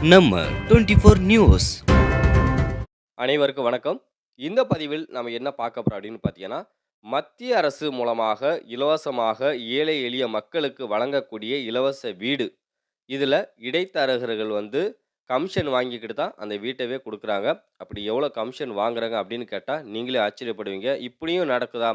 நம்ம 24 நியூஸ். அனைவருக்கும் வணக்கம். இந்த பதிவில் நம்ம என்ன பார்க்க போறோம் அப்படின்னு பார்த்தீங்கன்னா, மத்திய அரசு மூலமாக இலவசமாக ஏழை எளிய மக்களுக்கு வழங்கக்கூடிய இலவச வீடு. இதில இடைத்தரகர்கள் வந்து கமிஷன் வாங்கிக்கிட்டு தான் அந்த வீட்டவே குடுக்குறாங்க. அப்படி எவ்வளோ கமிஷன் வாங்குறாங்க அப்படின்னு கேட்டா, நீங்களே ஆச்சரியப்படுவீங்க. இப்படியும் நடக்குதா?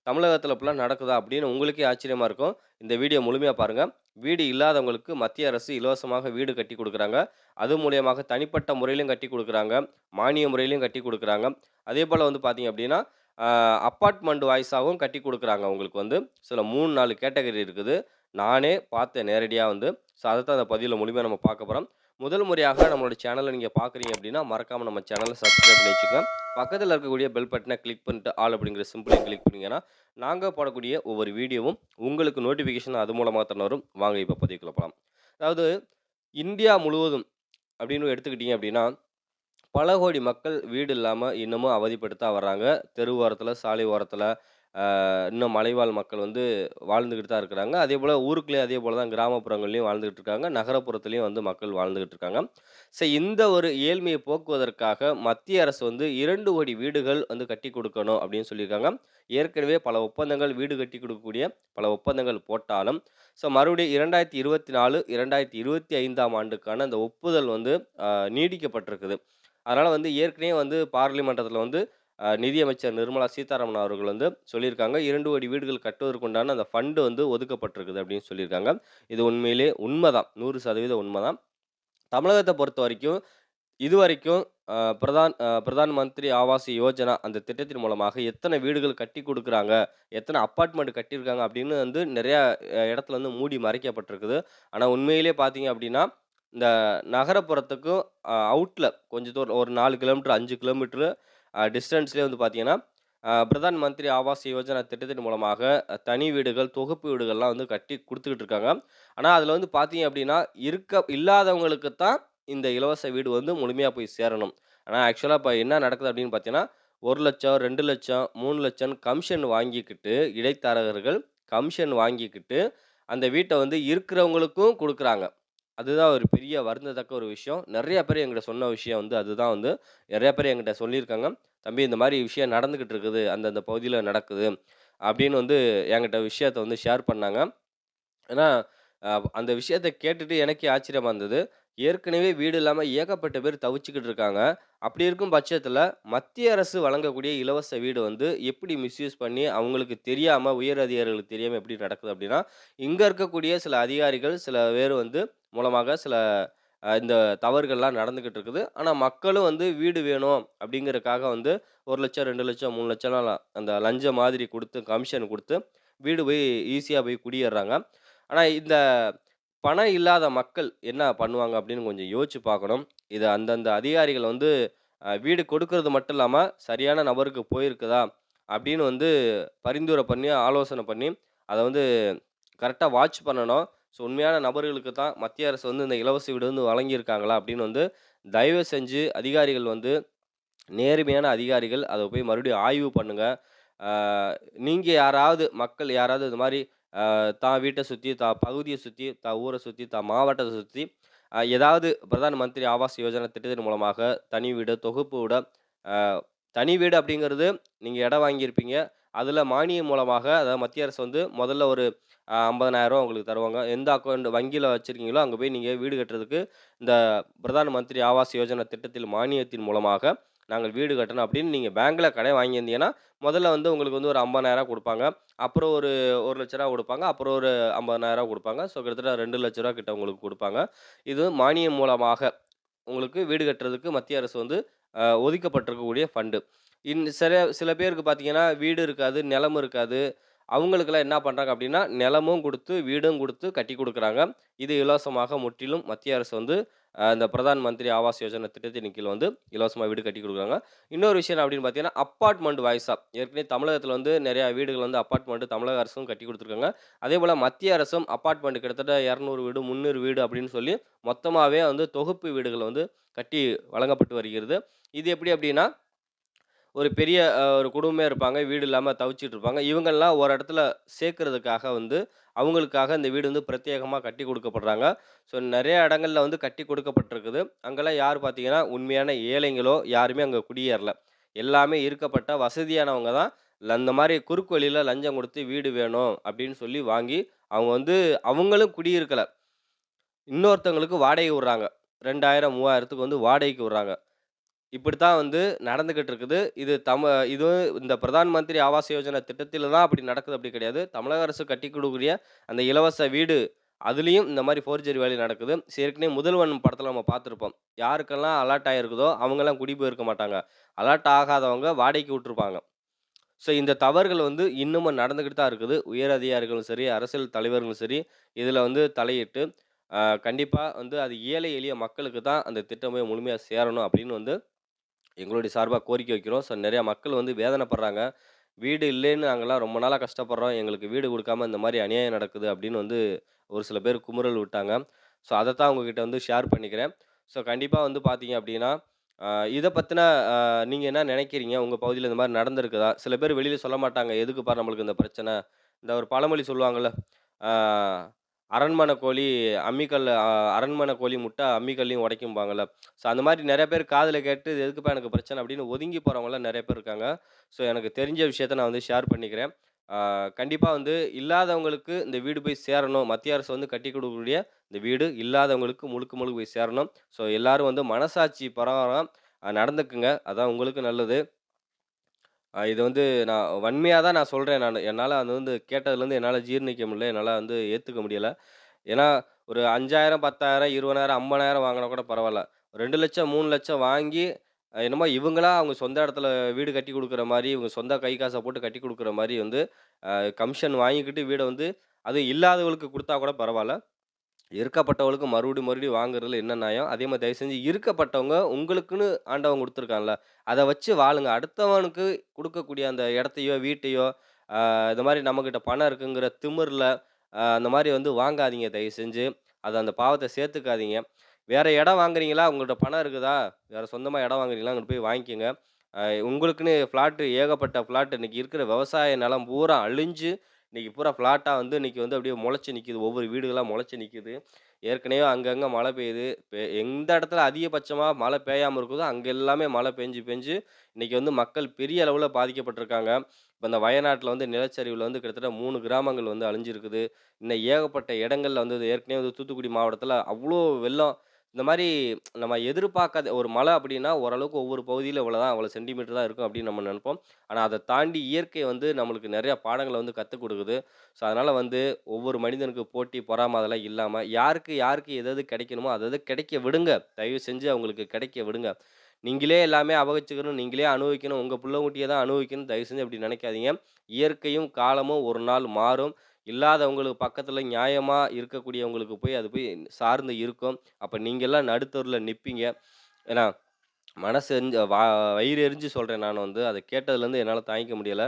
தமிழகத்தில இப்படிலாம் நடக்குதா? அப்படின்னு உங்களுக்கே ஆச்சரியமா இருக்கும். இந்த வீடியோ முழுமையா பாருங்க. வீடு இல்லாதவங்களுக்கு மத்திய அரசு இலவசமாக வீடு கட்டிக் குடுக்குறாங்க. அது மூலியமாக தனிப்பட்ட முறையிலும் கட்டிக் குடுக்குறாங்க. மானிய முறையிலும் கட்டிக் குடுக்குறாங்க. அதேபோல வந்து பார்த்தீங்க அப்படின்னா, அ அபார்ட்மெண்ட் வாய்ஸாவும் கட்டிக் குடுக்குறாங்க. உங்களுக்கு வந்து சில 3, 4 கேட்டகரி இருக்குது. நானே பார்த்தேன் நேரடியா வந்து. ஸோ அதத்தான் அந்த பதிவுல முழுமையா நம்ம பார்க்க போறோம். முதல் முறையாக நம்மளோட சேனல நீங்க பார்க்குறீங்க அப்படின்னா, மறக்காம நம்ம சேனல சப்ஸ்கிரைப் பண்ணி வச்சுக்கங்க. பக்கத்துல இருக்கக்கூடிய பெல் பட்டன கிளிக் பண்ணிட்டு, ஆல் அப்படிங்கிற சிம்பலையும் கிளிக் பண்ணீங்கன்னா, நாங்க போடக்கூடிய ஒவ்வொரு வீடியோவும் உங்களுக்கு நோட்டிஃபிகேஷன் அது மூலமா தான வரும். வாங்க இப்ப பதிவுக்குள்ள போலாம். அதாவது இந்தியா முழுவதும் அப்படின்னு எடுத்துக்கிட்டீங்க அப்படின்னா, பல கோடி மக்கள் வீடு இல்லாம இன்னமும் அவதிப்பட்டு தான் வர்றாங்க. தெரு ஓரத்தில, சாலை ஓரத்தில, இன்னும் மலைவாழ் மக்கள் வந்து வாழ்ந்துகிட்டு தான் இருக்கிறாங்க. அதேபோல ஊருக்குள்ளேயும் அதே போல தான் கிராமப்புறங்கள்லயும் வாழ்ந்துகிட்டு இருக்காங்க. நகரப்புறத்திலயும் வந்து மக்கள் வாழ்ந்துகிட்டு இருக்காங்க. இந்த ஒரு ஏழ்மையை போக்குவதற்காக மத்திய அரசு வந்து 2,00,00,000 வீடுகள் வந்து கட்டிக் குடுக்கணும் அப்படின்னு சொல்லியிருக்காங்க. ஏற்கனவே பல ஒப்பந்தங்கள் வீடு கட்டிக் குடுக்கக்கூடிய பல ஒப்பந்தங்கள் போட்டாலும், மறுபடியும் 2024, 2025ஆம் ஆண்டுக்கான அந்த ஒப்புதல் வந்து நீடிக்கப்பட்டிருக்குது. அதனால வந்து ஏற்கனவே வந்து பார்லிமென்றத்தில வந்து நிதியமைச்சர் நிர்மலா சீதாராமன் அவர்கள் வந்து சொல்லியிருக்காங்க. 2,00,00,000 வீடுகள் கட்டுவதற்கு உண்டான அந்த ஃபண்ட் வந்து ஒதுக்கப்பட்டிருக்குது அப்படின்னு சொல்லியிருக்காங்க. இது உண்மையிலே உண்மதான். 100% உண்மதான். தமிழகத்த பொறுத்தவரைக்கும் இதுவரைக்கும் பிரதான் மந்திரி ஆவாஸ் யோஜனா அந்த திட்டத்தின் மூலமாக எத்தன வீடுகள் கட்டிக் குடுக்குறாங்க, எத்தன அபார்ட்மெண்ட் கட்டியிருக்காங்க அப்படின்னு வந்து நெறையா இடத்துல வந்து மூடி மறைக்கப்பட்டிருக்குது. ஆனா உண்மையிலேயே பார்த்தீங்க அப்படின்னா, இந்த நகரப்புறத்துக்கும் அவுட்ல கொஞ்சம் தூரம் ஒரு 4 கிலோமீட்டர், 5 கிலோமீட்டர் டிஸ்டன்ஸ்லயே வந்து பார்த்தீங்கன்னா, பிரதான் மந்திரி ஆவாஸ் யோஜனா திட்டத்தின் மூலமாக தனி வீடுகள், தொகுப்பு வீடுகள்லாம் வந்து கட்டி குடுத்துக்கிட்டு இருக்காங்க. ஆனா அதில வந்து பார்த்தீங்க அப்படின்னா, இல்லாதவங்களுக்கு தான் இந்த இலவச வீடு வந்து முழுமையா போய் சேரணும். ஆனா ஆக்சுவலா இப்ப என்ன நடக்குது அப்படின்னு பார்த்தீங்கன்னா, 1,00,000, 2,00,000, 3,00,000 கமிஷன் வாங்கிக்கிட்டு, இடைத்தரகர்கள் கமிஷன் வாங்கிக்கிட்டு, அந்த வீட்ட வந்து இருக்கிறவங்களுக்கும் குடுக்குறாங்க. அதுதான் ஒரு பெரிய வருந்தத்தக்க ஒரு விஷயம். நெறைய பேர் என்கிட்ட சொன்ன விஷயம் வந்து அதுதான் வந்து நெறைய பேர் என்கிட்ட சொல்லியிருக்காங்க. "தம்பி இந்த மாரி விஷயம் நடந்துகிட்டு இருக்குது. அந்தந்த பகுதியில நடக்குது." அப்படின்னு வந்து என்கிட்ட விஷயத்த வந்து ஷேர் பண்ணாங்க. ஏன்னா, அ அந்த விஷயத்த கேட்டுட்டு எனக்கே ஆச்சரியமா இருந்தது. ஏற்கனவே வீடு இல்லாம ஏகப்பட்ட பேர் தவிச்சுக்கிட்டு இருக்காங்க. அப்படி இருக்கும் பட்சத்தில, மத்திய அரசு வழங்கக்கூடிய இலவச வீடு வந்து எப்படி மிஸ்யூஸ் பண்ணி, அவங்களுக்கு தெரியாம, உயர் அதிகாரிகளுக்கு தெரியாம எப்படி நடக்குது அப்படின்னா, இங்க இருக்கக்கூடிய சில அதிகாரிகள், சில பேர் வந்து மூலமாக சில இந்த தவறுகள்லாம் நடந்துகிட்டு இருக்குது. ஆனா மக்களும் வந்து வீடு வேணும் அப்படிங்கிறதுக்காக வந்து 1,00,000, 2,00,000, 3,00,000லாம் அந்த லஞ்சம் மாதிரி குடுத்து, கமிஷன் குடுத்து, வீடு போய் ஈஸியா போய் குடியேறாங்க. ஆனா, இந்த பணம் இல்லாத மக்கள் என்ன பண்ணுவாங்க அப்படின்னு கொஞ்சம் யோசிச்சு பார்க்கணும். இது அந்தந்த அதிகாரிகள் வந்து வீடு கொடுக்கறது மட்டும் இல்லாம, சரியான நபருக்கு போயிருக்குதா? அப்படின்னு வந்து பரிந்துரை பண்ணி, ஆலோசனை பண்ணி, அத வந்து கரெக்ட்டா வாட்ச் பண்ணணும். உண்மையான நபர்களுக்கு தான் மத்திய அரசு வந்து இந்த இலவச வீடு வந்து வழங்கியிருக்காங்களா? அப்படின்னு வந்து தயவு செஞ்சு அதிகாரிகள் வந்து நேர்மையான அதிகாரிகள் அத போய் மறுபடியும் ஆய்வு பண்ணுங்க. ஆ நீங்க யாராவது மக்கள் யாராவது இது மாரி தான் வீட்ட சுத்தி, தான் பகுதிய சுத்தி, தான் ஊர சுத்தி, தான் மாவட்டத்த சுத்தி ஏதாவது பிரதான் மந்திரி ஆவாஸ் யோஜனா திட்டத்தின் மூலமாக தனி வீடு, தொகுப்பு வீடு, அ தனி வீடு அப்படிங்கிறது நீங்க இடம் வாங்கியிருப்பீங்க. அதுல மானியம் மூலமாக அதாவது மத்திய அரசு வந்து முதல்ல ஒரு 50,000 உங்களுக்கு தருவாங்க. எந்த அக்கவுண்ட் வங்கியில வச்சிருக்கீங்களோ, அங்க போய் நீங்க வீடு கட்டுறதுக்கு இந்த பிரதான் மந்திரி ஆவாஸ் யோஜனா திட்டத்தில் மானியத்தின் மூலமாக நாங்கள் வீடு கட்டணும் அப்படின்னு நீங்க பேங்க்ல கடன் வாங்கியிருந்தீங்கன்னா, முதல்ல வந்து உங்களுக்கு வந்து ஒரு 50,000 குடுப்பாங்க. அப்புறம் ஒரு ரூ. 1,00,000 குடுப்பாங்க. அப்புறம் ஒரு ரூ. 50,000 குடுப்பாங்க. கிட்டத்தட்ட ரூ. 2,00,000 கிட்ட உங்களுக்கு குடுப்பாங்க. இது மானியம் மூலமாக உங்களுக்கு வீடு கட்டுறதுக்கு மத்திய அரசு வந்து ஒதுக்கப்பட்டிருக்கக்கூடிய ஃபண்டு. சில சில பேருக்கு பார்த்தீங்கன்னா, வீடு இருக்காது, நிலம் இருக்காது. அவங்களுக்கெல்லாம் என்ன பண்றாங்க அப்படின்னா, நிலமும் குடுத்து, வீடும் குடுத்து கட்டிக் குடுக்குறாங்க. இது இலவசமாக முற்றிலும் மத்திய அரசு வந்து இந்த பிரதான் மந்திரி ஆவாஸ் யோஜனா திட்டத்தின் கீழ் வந்து இலவசமா வீடு கட்டிக் குடுக்குறாங்க. இன்னொரு விஷயம் என்ன அப்படின்னு பார்த்தீங்கன்னா, அப்பார்ட்மெண்ட் வாய்ஸா ஏற்கனவே தமிழகத்தில வந்து நெறைய வீடுகள் வந்து அப்பார்ட்மெண்ட் தமிழக அரசும் கட்டிக் குடுத்துருக்காங்க. அதேபோல மத்திய அரசும் அப்பார்ட்மெண்ட் கிட்டத்தட்ட 200 வீடு, 300 வீடு அப்படின்னு சொல்லி மொத்தமாவே வந்து தொகுப்பு வீடுகள் வந்து கட்டி வழங்கப்பட்டு வருகிறது. இது எப்படி அப்படின்னா, ஒரு பெரிய ஒரு குடும்பமே இருப்பாங்க. வீடு இல்லாம தவிச்சிட்டு இருப்பாங்க. இவங்கலாம் ஒரு இடத்துல சேர்க்கறதுக்காக வந்து, அவங்களுக்காக இந்த வீடு வந்து பிரத்யேகமா கட்டிக் குடுக்கப்படுறாங்க. ஸோ நெறைய இடங்கள்ல வந்து கட்டிக் கொடுக்கப்பட்டிருக்குது. அங்கலாம் யார் பார்த்தீங்கன்னா, உண்மையான ஏழைங்களோ யாருமே அங்க குடியேறல. எல்லாமே இருக்கப்பட்ட வசதியானவங்க தான் அந்த மாரி குறுக்கு வழியில லஞ்சம் குடுத்து வீடு வேணும் அப்படின்னு சொல்லி வாங்கி, அவங்க வந்து அவங்களும் குடியிருக்கல. இன்னொருத்தவங்களுக்கு வாடகை விடுறாங்க. 2000, 3000த்துக்கு வந்து வாடகைக்கு விடுறாங்க. இப்படித்தான் வந்து நடந்துகிட்டு இருக்குது. இது இந்த பிரதான் மந்திரி ஆவாஸ் யோஜனா திட்டத்தில தான் அப்படி நடக்குது அப்படி கிடையாது. தமிழக அரசு கட்டிக் குடுக்கக்கூடிய அந்த இலவச வீடு, அதிலயும் இந்த மாரி ஃபோர்ஜரி வேலை நடக்குது. ஏற்கனவே முதல்வன் படத்தில நம்ம பார்த்திருப்போம். யாருக்கெல்லாம் அலாட் ஆகியிருக்குதோ அவங்கலாம் குடி போயிருக்க மாட்டாங்க. அலாட் ஆகாதவங்க வாடகைக்கு விட்டுருப்பாங்க. ஸோ இந்த தவறுகள் வந்து இன்னமும் நடந்துகிட்டு தான் இருக்குது. உயர் அதிகாரிகளும் சரி, அரசியல் தலைவர்களும் சரி, இதில வந்து தலையிட்டு, கண்டிப்பா வந்து அது ஏழை எளிய மக்களுக்கு தான் அந்த திட்டம் போய் முழுமையா சேரணும் அப்படின்னு வந்து எங்களுடைய சார்பா கோரிக்கை வைக்கிறோம். ஸோ நெறையா மக்கள் வந்து வேதனைப்படுறாங்க. வீடு இல்லைன்னு நாங்கலாம் ரொம்ப நாளா கஷ்டப்படுறோம். எங்களுக்கு வீடு குடுக்காம இந்த மாரி அநியாயம் நடக்குது அப்படின்னு வந்து ஒரு சில பேர் குமுறல் விட்டாங்க. ஸோ அதத்தான் உங்ககிட்ட வந்து ஷேர் பண்ணிக்கிறேன். ஸோ கண்டிப்பா வந்து பார்த்தீங்க அப்படின்னா, அ இத பத்தின நீங்க என்ன நெனைக்கிறீங்க? உங்க பகுதியில இந்த மாரி நடந்திருக்குதா? சில பேர் வெளியில சொல்ல மாட்டாங்க. எதுக்குப்பா நம்மளுக்கு இந்த பிரச்சனை? இந்த ஒரு பழமொழி சொல்லுவாங்கல்ல. ஆ அரண்மனை கோழி அரண்மனை கோழி முட்டை அம்மிக்கல்லையும் உடைக்கும்பாங்கல்ல. ஸோ அந்த மாரி நெறைய பேர் காதுல கேட்டு, "இது எதுக்குப்பா எனக்கு பிரச்சனை?" அப்படின்னு ஒதுங்கி போறவங்கலாம் நெறைய பேர் இருக்காங்க. ஸோ எனக்கு தெரிஞ்ச விஷயத்த நான் வந்து ஷேர் பண்ணிக்கிறேன். ஆ கண்டிப்பா வந்து இல்லாதவங்களுக்கு இந்த வீடு போய் சேரணும். மத்திய அரசு வந்து கட்டிக் குடுக்கக்கூடிய இந்த வீடு இல்லாதவங்களுக்கு முழுக்க முழுக்க போய் சேரணும். ஸோ எல்லாரும் வந்து மனசாட்சி பிரகாரம் நடந்துக்குங்க. அதான் உங்களுக்கு நல்லது. இது வந்து நான் வன்மையா தான் நான் சொல்றேன் நானு. என்னால அது வந்து கேட்டதுலேருந்து என்னால ஜீரணிக்க முடியல. என்னால வந்து ஏத்துக்க முடியல. ஏன்னா, ஒரு 5,000, 10,000, 20,000, 50,000 வாங்குனா கூட பரவால்ல. 2,00,000, 3,00,000 வாங்கி என்னமோ இவங்களா அவங்க சொந்த இடத்துல வீடு கட்டி குடுக்குற மாரி, இவங்க சொந்த கை காச போட்டு கட்டி குடுக்குற மாரி வந்து கமிஷன் வாங்கிக்கிட்டு வீட வந்து அதுவும் இல்லாதவங்களுக்கு குடுத்தா கூட பரவால்ல. இருக்கப்பட்டவங்களுக்கு மறுபடியும் மறுபடியும் வாங்குறதுல என்ன நியாயம்? அதே மாரி தயவு செஞ்சு இருக்கப்பட்டவங்க உங்களுக்குன்னு ஆண்டவன் குடுத்துருக்கான்ல, அத வச்சு வாழுங்க. அடுத்தவனுக்கு குடுக்கக்கூடிய அந்த இடத்தையோ, வீட்டையோ, இந்த மாரி நம்மகிட்ட பணம் இருக்குங்கிற திமிர்ல, அந்த மாரி வந்து வாங்காதீங்க தயவு செஞ்சு. அந்த பாவத்த சேர்த்துக்காதீங்க. வேற இடம் வாங்குறீங்களா? உங்கள்ட்ட பணம் இருக்குதா? வேற சொந்தமா இடம் வாங்குறீங்களா? அங்கிட்டு போய் வாங்கிக்கங்க. அ உங்களுக்குன்னு ஏகப்பட்ட ஃப்ளாட் இன்னைக்கு இருக்கிற விவசாய நிலம் பூரா அழிஞ்சு, இன்னைக்கு பூரா ஃப்ளாட்டா வந்து இன்னைக்கு வந்து அப்படியே மொளச்சு நிக்குது. ஒவ்வொரு வீடுகளா மொளச்சு நிக்குது. ஏற்கனவே அங்கங்க மழை பெய்யுது. எந்த இடத்துல அதிகபட்சமா மழை பெய்யாம இருக்குதோ, அங்க எல்லாமே மழை பெஞ்சு பெஞ்சு இன்னைக்கு வந்து மக்கள் பெரிய அளவுல பாதிக்கப்பட்டுருக்காங்க. இப்ப இந்த வயநாட்ல வந்து நிலச்சரிவுல வந்து கிட்டத்தட்ட 3 கிராமங்கள் வந்து அழிஞ்சிருக்குது. இன்னும் ஏகப்பட்ட இடங்கள்ல வந்து ஏற்கனவே வந்து தூத்துக்குடி மாவட்டத்துல அவ்ளோ வெள்ளம். இந்த மாரி நம்ம எதிர்பார்க்காத ஒரு மழை அப்டின்னா, ஓரளவுக்கு ஒவ்வொரு பகுதியில இவ்வளோதான், அவ்வளோ சென்டிமீட்டர் தான் இருக்கும் அப்டின்னு நம்ம நெனைப்போம். ஆனா, அத தாண்டி இயற்கை வந்து நம்மளுக்கு நெறைய பாடங்கள வந்து கத்துக் குடுக்குது. ஸோ, அதனால வந்து ஒவ்வொரு மனிதனுக்கு போட்டி, பொறாம அதெல்லாம் இல்லாம, யாருக்கு யாருக்கு எது எது கிடைக்கணுமோ, அது அது கிடைக்க விடுங்க. தயவு செஞ்சு அவங்களுக்கு கிடைக்க விடுங்க. நீங்களே எல்லாமே அபகரிச்சுக்கணும், நீங்களே அனுபவிக்கணும், உங்க புள்ள குட்டிய தான் அனுபவிக்கணும், தயவு செஞ்சு அப்படி நினைக்காதீங்க. இயற்கையும், காலமும் ஒரு நாள் மாறும். இல்லாதவங்களுக்கு பக்கத்துல நியாயமா இருக்கக்கூடியவங்களுக்கு போய் அது போய் சார்ந்து இருக்கும். அப்ப நீங்கலாம் நடுத்தெருவுல நிப்பீங்க. ஏன்னா, மனசு எரிஞ்சு வயிறு எரிஞ்சு சொல்றேன் நான் வந்து. அத கேட்டதுலேருந்து என்னால தாங்கிக்க முடியல.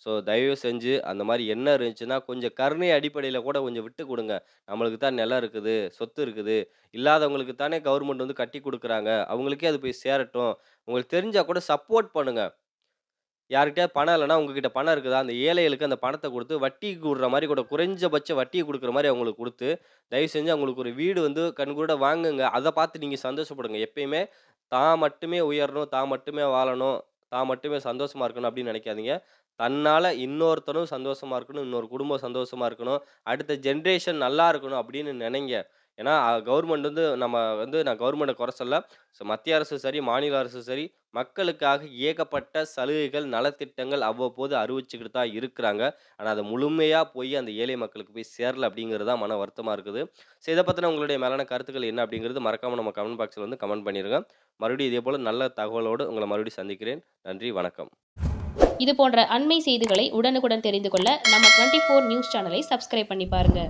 ஸோ, தயவு செஞ்சு அந்த மாரி எண்ணம் இருந்துச்சுன்னா, கொஞ்சம் கருணை அடிப்படையில கூட கொஞ்சம் விட்டு குடுங்க. நம்மளுக்கு தான் நிலம் இருக்குது, சொத்து இருக்குது. இல்லாதவங்களுக்கு தானே கவர்மெண்ட் வந்து கட்டிக் குடுக்குறாங்க. அவங்களுக்கே அது போய் சேரட்டும். உங்களுக்கு தெரிஞ்சா கூட சப்போர்ட் பண்ணுங்க. யார்கிட்டயாவது பணம் இல்லன்னா, உங்ககிட்ட பணம் இருக்குதா? அந்த ஏழைகளுக்கு அந்த பணத்த குடுத்து, வட்டிக்கு விடுற மாரி கூட குறைஞ்சபட்ச வட்டிய குடுக்குற மாரி அவங்களுக்கு குடுத்து, தயவு செஞ்சு அவங்களுக்கு ஒரு வீடு வந்து கண்கூட வாங்குங்க. அத பார்த்து நீங்க சந்தோஷப்படுங்க. எப்பயுமே தான் மட்டுமே உயரணும், தான் மட்டுமே வாழணும், தான் மட்டுமே சந்தோஷமா இருக்கணும் அப்படின்னு நெனைக்காதீங்க. தன்னால இன்னொருத்தனும் சந்தோஷமா இருக்கணும், இன்னொரு குடும்பம் சந்தோஷமா இருக்கணும், அடுத்த ஜெனரேஷன் நல்லா இருக்கணும் அப்படின்னு நெனைங்க. ஏன்னா, கவர்மெண்ட் வந்து நம்ம வந்து நான் கவர்மெண்ட்ட குறை சொல்லல. மத்திய அரசும் சரி, மாநில அரசும் சரி, மக்களுக்காக ஏகப்பட்ட சலுகைகள், நலத்திட்டங்கள் அவ்வப்போது அறிவிச்சுக்கிட்டு தான் இருக்கிறாங்க. ஆனா, அது முழுமையா போய் அந்த ஏழை மக்களுக்கு போய் சேரல அப்படிங்கிறது தான் மன வருத்தமா இருக்குது. இத பத்தின உங்களுடைய மேலான கருத்துக்கள் என்ன அப்படிங்கிறது மறக்காம நம்ம கமெண்ட் பாக்ஸ்ல வந்து கமெண்ட் பண்ணிருங்க. மறுபடியும் இதேபோல நல்ல தகவலோடு உங்கள மறுபடியும் சந்திக்கிறேன். நன்றி, வணக்கம். இது போன்ற அண்மை செய்திகளை உடனுக்குடன் தெரிந்து கொள்ள நம்ம 24 நியூஸ் சேனலை சப்ஸ்கிரைப் பண்ணி பாருங்க.